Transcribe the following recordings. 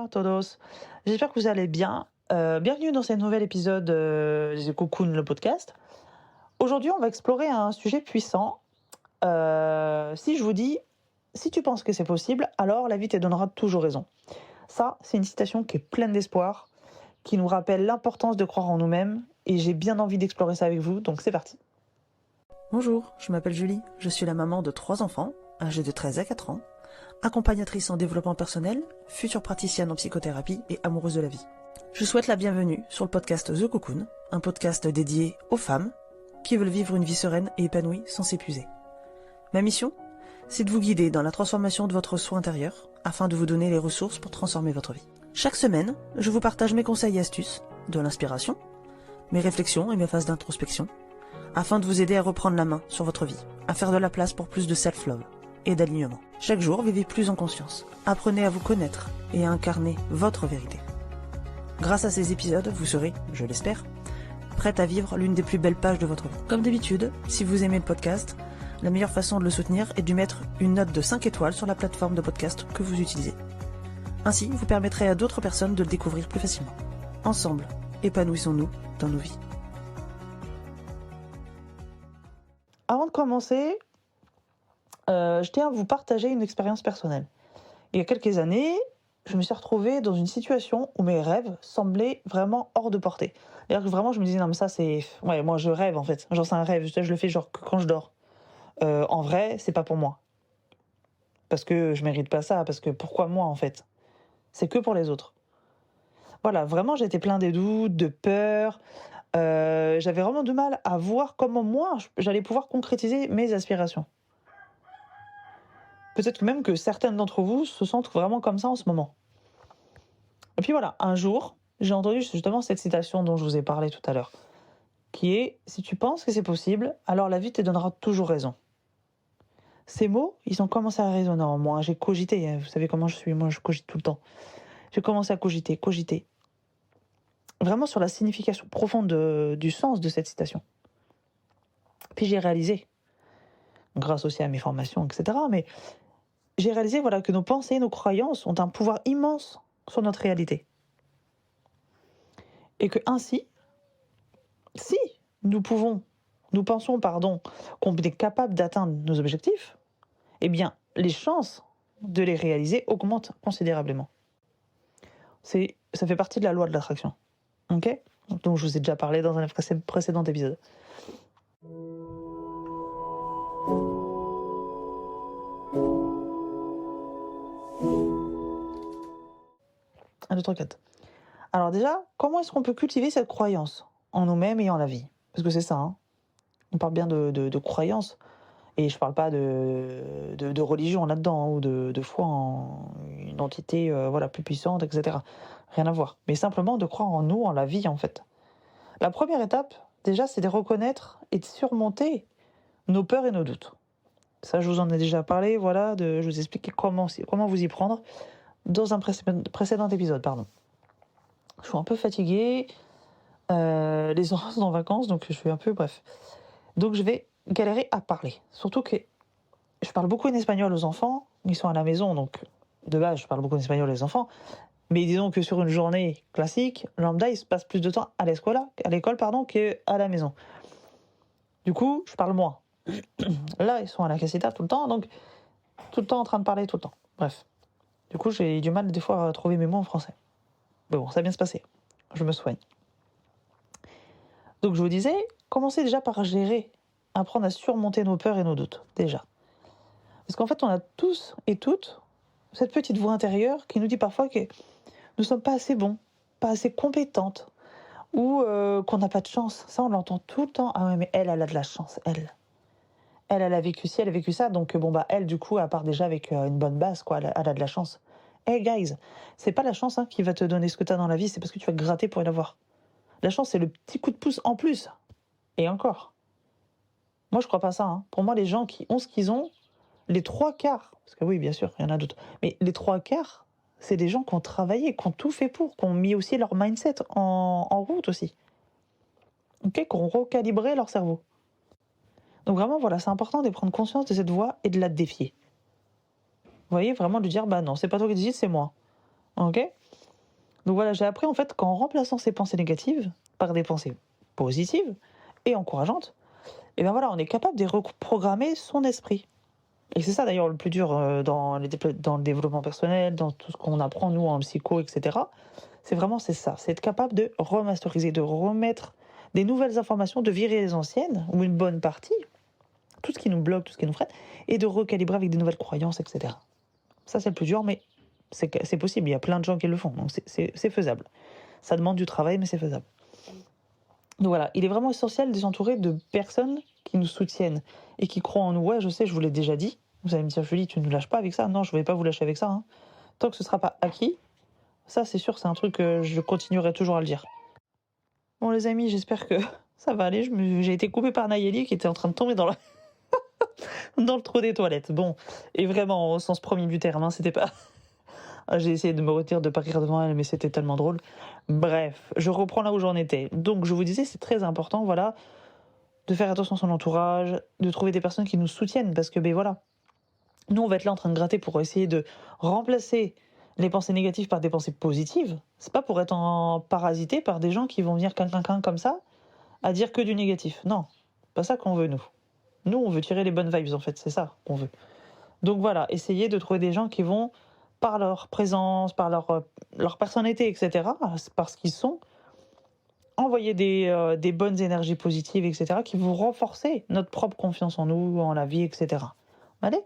a todos. J'espère que vous allez bien. Bienvenue dans ce nouvel épisode de Cocoon, le podcast. Aujourd'hui, on va explorer un sujet puissant. Si je vous dis, si tu penses que c'est possible, alors la vie te donnera toujours raison. Ça, c'est une citation qui est pleine d'espoir, qui nous rappelle l'importance de croire en nous-mêmes, et j'ai bien envie d'explorer ça avec vous, donc c'est parti. Bonjour, je m'appelle Julie, je suis la maman de 3 enfants, âgés de 13 à 4 ans, accompagnatrice en développement personnel, future praticienne en psychothérapie et amoureuse de la vie. Je souhaite la bienvenue sur le podcast The Cocoon, un podcast dédié aux femmes qui veulent vivre une vie sereine et épanouie sans s'épuiser. Ma mission, c'est de vous guider dans la transformation de votre soi intérieur afin de vous donner les ressources pour transformer votre vie. Chaque semaine, je vous partage mes conseils et astuces, de l'inspiration, mes réflexions et mes phases d'introspection, afin de vous aider à reprendre la main sur votre vie, à faire de la place pour plus de self-love et d'alignement. Chaque jour, vivez plus en conscience. Apprenez à vous connaître et à incarner votre vérité. Grâce à ces épisodes, vous serez, je l'espère, prête à vivre l'une des plus belles pages de votre vie. Comme d'habitude, si vous aimez le podcast, la meilleure façon de le soutenir est de mettre une note de 5 étoiles sur la plateforme de podcast que vous utilisez. Ainsi, vous permettrez à d'autres personnes de le découvrir plus facilement. Ensemble, épanouissons-nous dans nos vies. Avant de commencer, je tiens à vous partager une expérience personnelle. Il y a quelques années, je me suis retrouvée dans une situation où mes rêves semblaient vraiment hors de portée. C'est-à-dire que vraiment, je me disais, non mais ça c'est... Ouais, moi je rêve en fait. Genre c'est un rêve, je le fais genre que quand je dors. En vrai, c'est pas pour moi. Parce que je mérite pas ça, parce que pourquoi moi en fait ? C'est que pour les autres. Voilà, vraiment j'étais plein de doutes, de peur. J'avais vraiment du mal à voir comment moi j'allais pouvoir concrétiser mes aspirations. Peut-être même que certaines d'entre vous se sentent vraiment comme ça en ce moment. Et puis voilà, un jour, j'ai entendu justement cette citation dont je vous ai parlé tout à l'heure, qui est « Si tu penses que c'est possible, alors la vie te donnera toujours raison ». Ces mots, ils ont commencé à résonner en moi. J'ai cogité, vous savez comment je suis, moi je cogite tout le temps. J'ai commencé à cogiter. Vraiment sur la signification profonde du sens de cette citation. Puis j'ai réalisé, grâce aussi à mes formations, etc., mais j'ai réalisé voilà, que nos pensées, nos croyances ont un pouvoir immense sur notre réalité. Et que ainsi, si nous pensons qu'on est capable d'atteindre nos objectifs, eh bien, les chances de les réaliser augmentent considérablement. Ça fait partie de la loi de l'attraction. Ok ? Donc je vous ai déjà parlé dans un précédent épisode. 1, 2, 3, 4. Alors déjà, comment est-ce qu'on peut cultiver cette croyance en nous-mêmes et en la vie ? Parce que c'est ça, hein. On parle bien de croyance, et je parle pas de religion là-dedans, hein, ou de foi en une entité plus puissante, etc. Rien à voir. Mais simplement de croire en nous, en la vie, en fait. La première étape, déjà, c'est de reconnaître et de surmonter nos peurs et nos doutes. Ça, je vous en ai déjà parlé, voilà, je vous ai expliqué comment vous y prendre dans un précédent épisode, pardon. Je suis un peu fatiguée, les enfants sont en vacances, donc je suis un peu, bref. Donc je vais galérer à parler. Surtout que je parle beaucoup en espagnol aux enfants, ils sont à la maison, donc de base je parle beaucoup en espagnol aux enfants, mais disons que sur une journée classique, lambda, il se passe plus de temps à l'école, qu'à la maison. Du coup, je parle moins. Là, ils sont à la casita tout le temps, donc tout le temps en train de parler, tout le temps. Bref. Du coup, j'ai du mal des fois à trouver mes mots en français. Mais bon, ça va bien se passer. Je me soigne. Donc je vous disais, commencez déjà par gérer, apprendre à surmonter nos peurs et nos doutes, déjà. Parce qu'en fait, on a tous et toutes cette petite voix intérieure qui nous dit parfois que nous ne sommes pas assez bons, pas assez compétentes, ou qu'on n'a pas de chance. Ça, on l'entend tout le temps. Ah ouais, mais elle a de la chance, elle. Elle a vécu ci, elle a vécu ça, donc elle, du coup, elle part déjà avec une bonne base, quoi. Elle a de la chance. Hey guys, c'est pas la chance qui va te donner ce que tu as dans la vie, c'est parce que tu vas gratter pour l'avoir. La chance, c'est le petit coup de pouce en plus. Et encore. Moi, je crois pas ça. Hein. Pour moi, les gens qui ont ce qu'ils ont, les 3/4, parce que oui, bien sûr, il y en a d'autres, mais les 3/4, c'est des gens qui ont travaillé, qui ont tout fait pour, qui ont mis aussi leur mindset en route aussi. Ok, qui ont recalibré leur cerveau. Donc vraiment, voilà, c'est important de prendre conscience de cette voix et de la défier. Vous voyez, vraiment de dire, bah non, c'est pas toi qui décides, c'est moi. Ok ? Donc voilà, j'ai appris en fait qu'en remplaçant ces pensées négatives par des pensées positives et encourageantes, et bien voilà, on est capable de reprogrammer son esprit. Et c'est ça d'ailleurs le plus dur dans le développement personnel, dans tout ce qu'on apprend nous en psycho, etc. C'est ça, c'est être capable de remasteriser, de remettre des nouvelles informations, de virer les anciennes, ou une bonne partie, tout ce qui nous bloque, tout ce qui nous freine, et de recalibrer avec des nouvelles croyances, etc. Ça c'est le plus dur, mais c'est possible, il y a plein de gens qui le font, donc c'est faisable. Ça demande du travail, mais c'est faisable. Donc voilà, il est vraiment essentiel de s'entourer de personnes qui nous soutiennent et qui croient en nous. Ouais, je sais, je vous l'ai déjà dit. Vous allez me dire, Julie, tu ne nous lâches pas avec ça. Non, je ne vais pas vous lâcher avec ça, hein. Tant que ce ne sera pas acquis, ça c'est sûr, c'est un truc que je continuerai toujours à le dire. Bon les amis, j'espère que ça va aller. J'ai été coupée par Nayeli qui était en train de tomber dans le trou des toilettes. Bon, et vraiment au sens premier du terme, hein, c'était pas... J'ai essayé de me retirer de pas rire devant elle, mais c'était tellement drôle. Bref, je reprends là où j'en étais. Donc je vous disais, c'est très important, voilà, de faire attention à son entourage, de trouver des personnes qui nous soutiennent, parce que, ben voilà, nous on va être là en train de gratter pour essayer de remplacer les pensées négatives par des pensées positives. C'est pas pour être parasité par des gens qui vont venir quelqu'un comme ça à dire que du négatif. Non, pas ça qu'on veut nous. Nous on veut tirer les bonnes vibes en fait, c'est ça qu'on veut. Donc voilà, essayez de trouver des gens qui vont, par leur présence, par leur personnalité, etc., par ce qu'ils sont, envoyer des bonnes énergies positives, etc., qui vont renforcer notre propre confiance en nous, en la vie, etc. Allez ?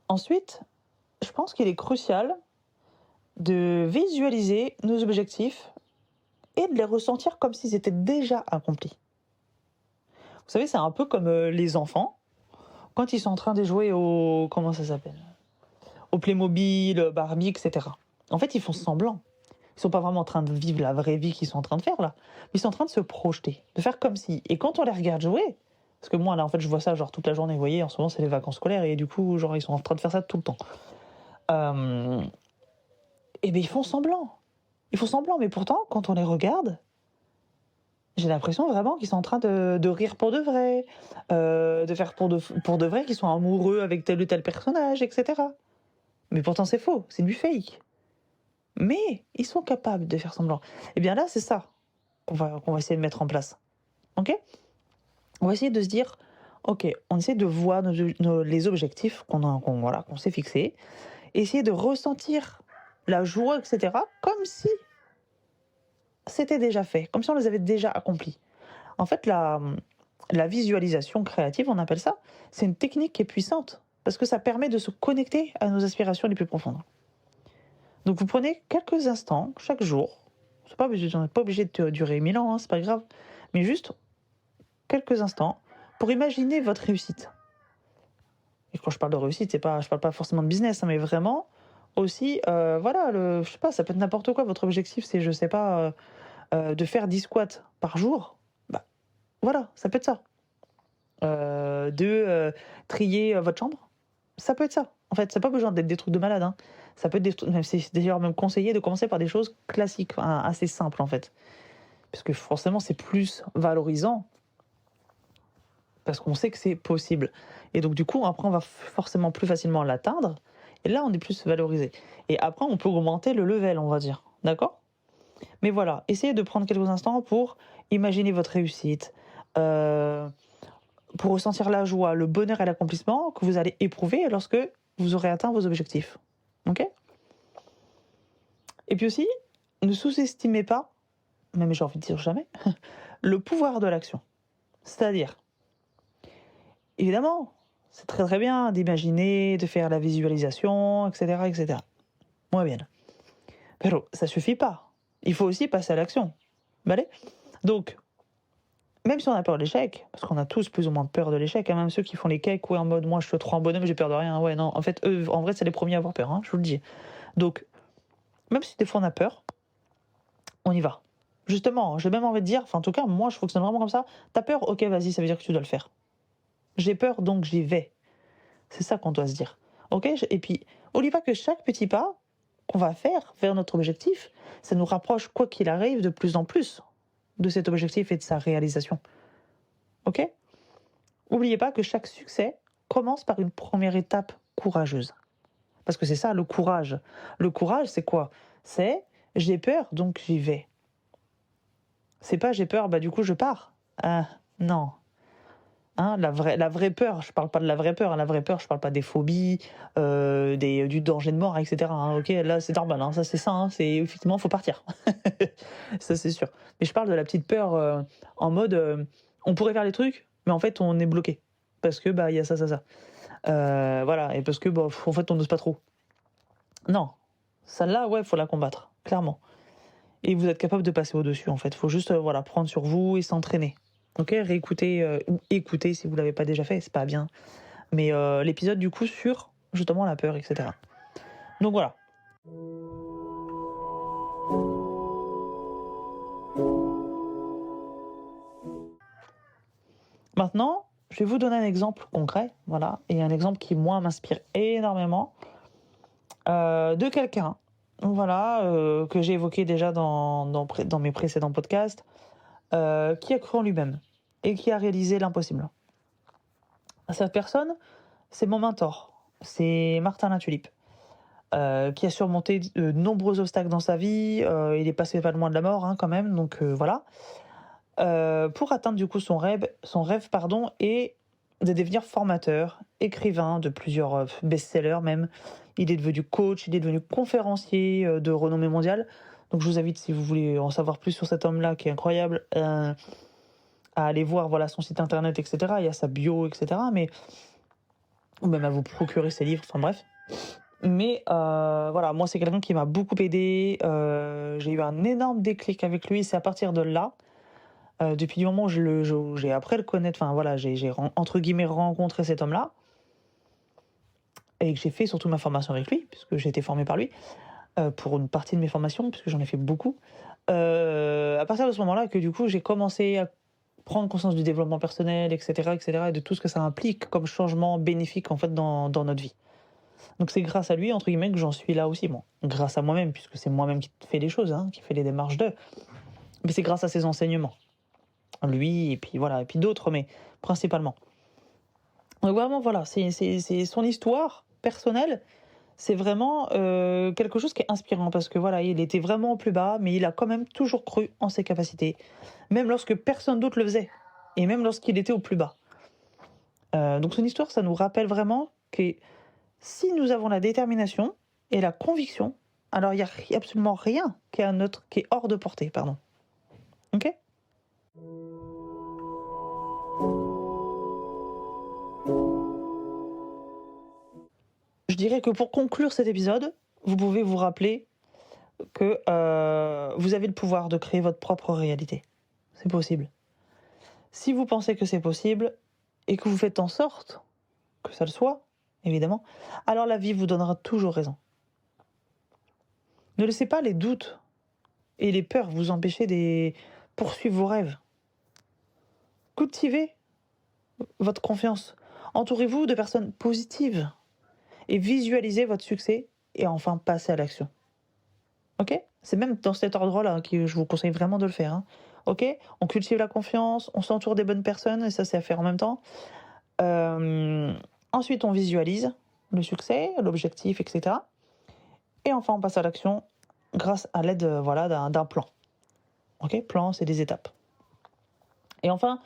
Ensuite, je pense qu'il est crucial de visualiser nos objectifs et de les ressentir comme s'ils étaient déjà accomplis. Vous savez, c'est un peu comme les enfants, quand ils sont en train de jouer au... Comment ça s'appelle ? Au Playmobil, Barbie, etc. En fait, ils font semblant. Ils sont pas vraiment en train de vivre la vraie vie qu'ils sont en train de faire, là. Ils sont en train de se projeter, de faire comme si. Et quand on les regarde jouer, parce que moi, là, en fait, je vois ça genre toute la journée, vous voyez, en ce moment, c'est les vacances scolaires, et du coup, genre, ils sont en train de faire ça tout le temps. Et bien, ils font semblant. Ils font semblant, mais pourtant, quand on les regarde, j'ai l'impression vraiment qu'ils sont en train de rire pour de vrai, de faire pour de vrai, qu'ils sont amoureux avec tel ou tel personnage, etc. Mais pourtant, c'est faux, c'est du fake. Mais ils sont capables de faire semblant. Et bien là, c'est ça qu'on va essayer de mettre en place. Ok ? On va essayer de se dire, ok, on essaie de voir les objectifs qu'on s'est fixés, et essayer de ressentir la joie, etc., comme si c'était déjà fait, comme si on les avait déjà accomplis. En fait, la visualisation créative, on appelle ça, c'est une technique qui est puissante, parce que ça permet de se connecter à nos aspirations les plus profondes. Donc vous prenez quelques instants, chaque jour, on n'est pas obligé de durer 1000 ans, hein, c'est pas grave, mais juste quelques instants pour imaginer votre réussite. Et quand je parle de réussite, je parle pas forcément de business, hein, mais vraiment aussi, voilà, je sais pas, ça peut être n'importe quoi. Votre objectif, c'est, je sais pas, de faire 10 squats par jour. Bah, voilà, ça peut être ça. Trier votre chambre, ça peut être ça. En fait, c'est pas besoin d'être des trucs de malade, hein. Ça peut être des trucs, c'est d'ailleurs même conseillé de commencer par des choses classiques, enfin, assez simples en fait. Parce que forcément, c'est plus valorisant. Parce qu'on sait que c'est possible. Et donc du coup, après, on va forcément plus facilement l'atteindre. Et là, on est plus valorisé. Et après, on peut augmenter le level, on va dire. D'accord ? Mais voilà, essayez de prendre quelques instants pour imaginer votre réussite, pour ressentir la joie, le bonheur et l'accomplissement que vous allez éprouver lorsque vous aurez atteint vos objectifs. Ok ? Et puis aussi, ne sous-estimez pas, même j'ai envie de dire jamais, le pouvoir de l'action. C'est-à-dire, évidemment, c'est très très bien d'imaginer, de faire la visualisation, etc., etc. Muy bien. Mais ça suffit pas. Il faut aussi passer à l'action. Vale ? Donc, même si on a peur de l'échec, parce qu'on a tous plus ou moins peur de l'échec, hein, même ceux qui font les cakes, ouais, en mode moi je suis trop en bonhomme, j'ai peur de rien. Ouais, non, en fait, eux, en vrai, c'est les premiers à avoir peur, hein, je vous le dis. Donc, même si des fois on a peur, on y va. Justement, j'ai même envie de dire, enfin en tout cas, moi je fonctionne vraiment comme ça. T'as peur ? Ok, vas-y, ça veut dire que tu dois le faire. J'ai peur, donc j'y vais. C'est ça qu'on doit se dire. Ok ? Et puis, n'oublie pas que chaque petit pas qu'on va faire vers notre objectif, ça nous rapproche, quoi qu'il arrive, de plus en plus de cet objectif et de sa réalisation. Ok ? Oubliez pas que chaque succès commence par une première étape courageuse. Parce que c'est ça, le courage. Le courage, c'est quoi? C'est j'ai peur, donc j'y vais. C'est pas j'ai peur, bah du coup je pars. Ah, non. Hein, la vraie peur, je parle pas de la vraie peur. Hein, la vraie peur, je parle pas des phobies, du danger de mort, etc. Hein, ok, là c'est normal, hein, ça c'est ça, hein, c'est effectivement faut partir. Ça c'est sûr. Mais je parle de la petite peur en mode on pourrait faire les trucs, mais en fait on est bloqué. Parce que bah il y a ça, ça, ça. Voilà, et parce que bah, en fait on n'ose pas trop. Non, celle-là, ouais, faut la combattre, clairement. Et vous êtes capable de passer au-dessus, en fait. Faut juste voilà, prendre sur vous et s'entraîner. Ok, réécouter ou écouter si vous l'avez pas déjà fait, c'est pas bien. Mais l'épisode du coup sur justement la peur, etc. Donc voilà. Maintenant, je vais vous donner un exemple concret, voilà, et un exemple qui moi m'inspire énormément de quelqu'un, voilà, que j'ai évoqué déjà dans mes précédents podcasts, qui a cru en lui-même et qui a réalisé l'impossible. Cette personne, c'est mon mentor, c'est Martin Latulippe, qui a surmonté de nombreux obstacles dans sa vie. Il est passé pas loin de la mort, hein, quand même, donc voilà. Pour atteindre du coup son rêve pardon, et de devenir formateur, écrivain de plusieurs best-sellers même. Il est devenu coach, il est devenu conférencier de renommée mondiale. Donc je vous invite, si vous voulez en savoir plus sur cet homme-là qui est incroyable, à aller voir voilà, son site internet, etc. Il y a sa bio, etc. Mais, ou même à vous procurer ses livres, enfin bref. Mais voilà, moi c'est quelqu'un qui m'a beaucoup aidé. J'ai eu un énorme déclic avec lui. C'est à partir de là, depuis le moment où j'ai appris à le connaître, enfin voilà, j'ai entre guillemets rencontré cet homme-là, et que j'ai fait surtout ma formation avec lui, puisque j'ai été formé par lui, pour une partie de mes formations, puisque j'en ai fait beaucoup. À partir de ce moment-là, que du coup j'ai commencé à prendre conscience du développement personnel, etc., et de tout ce que ça implique comme changement bénéfique en fait dans notre vie. Donc c'est grâce à lui, entre guillemets, que j'en suis là aussi. Bon, grâce à moi-même, puisque c'est moi-même qui fais les choses, hein, qui fait les démarches d'eux. Mais c'est grâce à ses enseignements. Lui, et puis voilà, et puis d'autres, mais principalement. Donc vraiment, voilà, c'est son histoire personnelle. C'est vraiment quelque chose qui est inspirant, parce que voilà, il était vraiment au plus bas, mais il a quand même toujours cru en ses capacités, même lorsque personne d'autre le faisait, et même lorsqu'il était au plus bas. Donc son histoire, ça nous rappelle vraiment que si nous avons la détermination et la conviction, alors il n'y a absolument rien qui est hors de portée, pardon. Ok ? Je dirais que pour conclure cet épisode, vous pouvez vous rappeler que vous avez le pouvoir de créer votre propre réalité. C'est possible. Si vous pensez que c'est possible et que vous faites en sorte que ça le soit, évidemment, alors la vie vous donnera toujours raison. Ne laissez pas les doutes et les peurs vous empêcher de poursuivre vos rêves. Cultivez votre confiance. Entourez-vous de personnes positives et visualisez votre succès et enfin passez à l'action. Ok ? C'est même dans cet ordre-là que je vous conseille vraiment de le faire. Hein. Ok ? On cultive la confiance, on s'entoure des bonnes personnes, et ça c'est à faire en même temps. Ensuite, on visualise le succès, l'objectif, etc. Et enfin, on passe à l'action grâce à l'aide voilà, d'un plan. Ok ? Plan, c'est des étapes. Et enfin,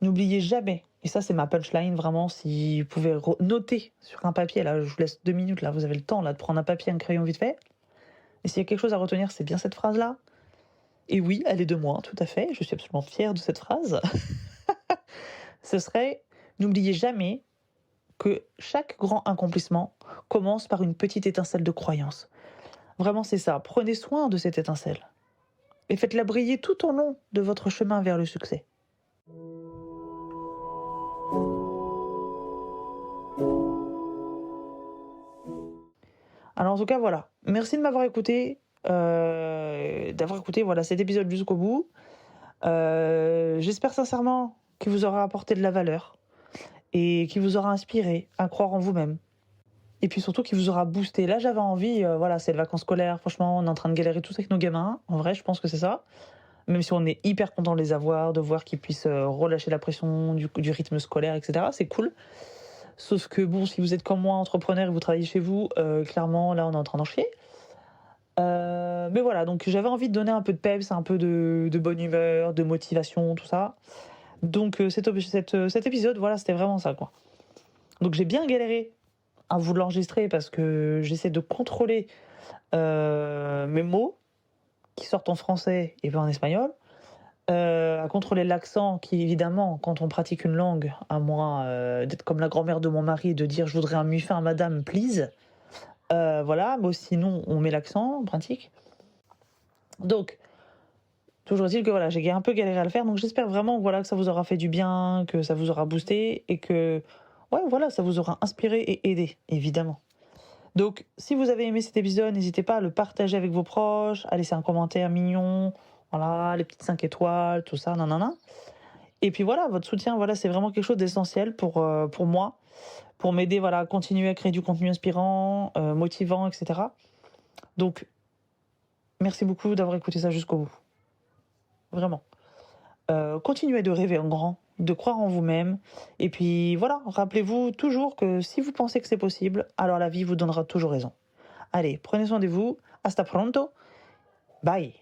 n'oubliez jamais, et ça c'est ma punchline vraiment, si vous pouvez noter sur un papier, là je vous laisse 2 minutes, là vous avez le temps là, de prendre un papier, un crayon vite fait. Et s'il y a quelque chose à retenir, c'est bien cette phrase-là. Et oui, elle est de moi, tout à fait, je suis absolument fière de cette phrase. Ce serait, n'oubliez jamais que chaque grand accomplissement commence par une petite étincelle de croyance. Vraiment c'est ça, prenez soin de cette étincelle. Et faites-la briller tout au long de votre chemin vers le succès. Alors en tout cas, voilà. Merci de m'avoir écouté, d'avoir écouté voilà, cet épisode jusqu'au bout. J'espère sincèrement qu'il vous aura apporté de la valeur et qu'il vous aura inspiré à croire en vous-même. Et puis surtout qu'il vous aura boosté. Là, j'avais envie, voilà, c'est les vacances scolaires, franchement, on est en train de galérer tous avec nos gamins. En vrai, je pense que c'est ça. même si on est hyper content de les avoir, de voir qu'ils puissent relâcher la pression du rythme scolaire, etc. C'est cool. Sauf que bon, si vous êtes comme moi, entrepreneur et vous travaillez chez vous, clairement, là, on est en train d'en chier. Mais voilà, donc j'avais envie de donner un peu de peps, un peu de bonne humeur, de motivation, tout ça. Donc cet épisode, voilà, c'était vraiment ça, quoi. Donc j'ai bien galéré à vous l'enregistrer parce que j'essaie de contrôler mes mots qui sortent en français et pas en espagnol, à contrôler l'accent qui, évidemment, quand on pratique une langue, à moins d'être comme la grand-mère de mon mari et de dire « je voudrais un muffin, madame, please », voilà, mais sinon on met l'accent, on pratique. Donc, toujours est-il que voilà, j'ai un peu galéré à le faire, donc j'espère vraiment voilà, que ça vous aura fait du bien, que ça vous aura boosté et que ouais, voilà, ça vous aura inspiré et aidé, évidemment. Donc, si vous avez aimé cet épisode, n'hésitez pas à le partager avec vos proches, à laisser un commentaire mignon, voilà, les petites 5 étoiles, tout ça, nanana. Et puis voilà, votre soutien, voilà, c'est vraiment quelque chose d'essentiel pour moi, pour m'aider voilà, à continuer à créer du contenu inspirant, motivant, etc. Donc, merci beaucoup d'avoir écouté ça jusqu'au bout. Vraiment. Continuez de rêver en grand, de croire en vous-même. Et puis voilà, rappelez-vous toujours que si vous pensez que c'est possible, alors la vie vous donnera toujours raison. Allez, prenez soin de vous. Hasta pronto. Bye.